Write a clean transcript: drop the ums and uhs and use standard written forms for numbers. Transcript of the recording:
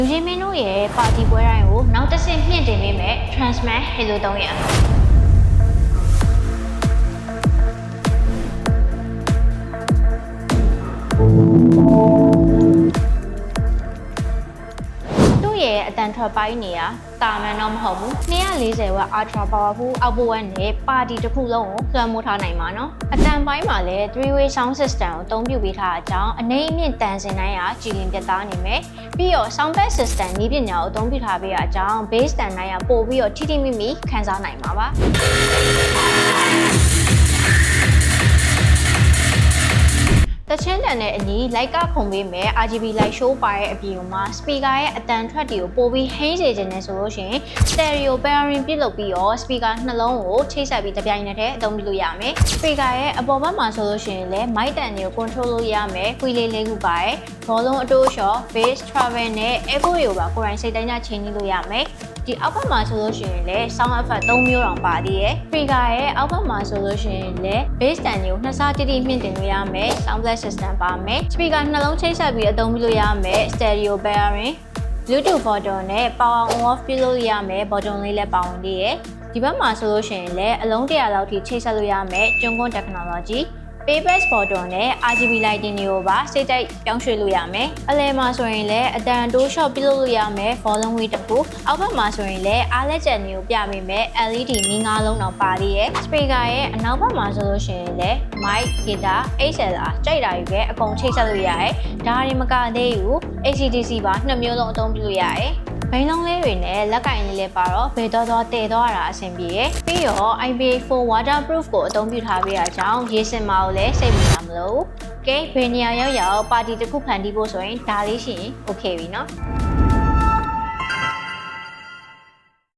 လူကြီးမင်းတို့ရဲ့ပါတီပွဲတိုင်းကိုနောက်တစ်ဆင့်မြင့်တင်ပေးမယ် Transmat Halo 300ရဲ့အတန်ထွက်ပိုင်းနေရတာမန်တော့မဟုတ်ဘူး240 watt ultra powerful output နဲ့ပါတီတစ်ခုလုံးကိုလွှမ်းမိုးထားနိုင်မှာနော်အတန်ပိုင်းမှာလည်း 3-way sound system ကိုအသုံးပြုပေးထားတဲ့အကြောင်းအနေအမြင့်တန်စင်တိုင်းကကြည်လင်ပြတ်သားနေမယ်ပြီးတော့ sound back system နည်းပညာကိုအသုံးပြုထားပေးတဲ့အကြောင်း bass တန်တိုင်းကပို့ပြီးတော့ထိထိမိမိခန်းစားနိုင်မှာပါတချင်းတန်တဲ့အညီလိုက်ကခုံပေးမယ် RGB light show ပါရဲ့အပြင်မှာ speaker ရဲ့အတန်ထွက်တွေကိုပို့ပြီးဟိန်းစေခြင်းနဲ့ဆိုလို့ရှိရင် stereo pairing ပြုလုပ်ပြီးတော့ speaker နှလုံးကိုချိတ်ဆက်ပြီးတစ်ပြိုင်နက်တည်းအသုံးပြုလို့ရမယ် speaker ရဲ့အပေါ်ဘက်မှာဆိုလို့ရှိရင်လည်း mic တန်တွေကို control လုပ်ရမယ်ခွေးလေးခုပါရဲ့ဘောလုံးအတိုးလျှော့ bass travel နဲ့ echo တွေကိုပါကိုယ်တိုင်စိတ်တိုင်းကြချိန်လို့ရမယ်ဒီအောက်ဘက်မှာဆိုလို့ရှိရင်လည်း sound effect 3မျိုးတောင်ပါသေးတယ် speaker ရဲ့အောက်ဘက်မှာဆိုလို့ရှိရင်လည်း bass တန်တွေကိုနှစ်ဆတိတိမြင့်တင်လို့ရမယ် sound black system ပါမယ် speaker နှလုံးချိတ်ဆက်ပြီးအသုံးပြုလို့ရမယ် stereo pairing Bluetooth button နဲ့ power on off ပြုလုပ်ရမယ် button လေးလည်းပါဝင်သေးတယ်ဒီဘက်မှာဆိုလို့ရှိရင်လည်းအလုံး100လောက်ထိချိတ်ဆက်လို့ရမယ်ကျွန်းကွန်း technology Payback button နဲ့ RGB lighting တွေကိုပါစိတ်တိုက်ပြောင်းရွှေ့လို့ရမယ်။အလဲမှာဆိုရင်လည်းအတန်တိုး shot ပြုလုပ်လို့ရမယ် volume weight တစ်ခု။အောက်ဘက်မှာဆိုရင်လည်းအားလက်ကျန်တွေကိုပြပေးမယ် LED မီး9လုံးတောင်ပါသေးရဲ့။ speaker ရဲ့အနောက်ဘက်မှာဆိုလို့ရှိရင်လည်း mic, guitar, XLR ကြိုက်တာတွေပဲအကုန်ချိတ်ဆက်လို့ရတယ်။ဒါတွေမကသေးဘူး AC/DC ပါ2မျိုးလုံးအသုံးပြုလို့ရတယ်။ဘိန်းလုံးလေးတွေနဲ့လက်ကင်လေးလည်းပါတော့ဘယ်တော့တည်တော့ရတာအဆင်ပြေရယ်ပြီးတော့ IPA4 waterproof ကိုအသုံးပြုထားပေးတာကြောင့်ရေစင်မာကိုလည်းစိတ်ဝင်စားမလို့ကဲဘယ်နေရာရောက်ပါတီတစ်ခုဖန်တီးဖို့ဆိုရင်ဒါလေးရှိရင် okay ပြီနော်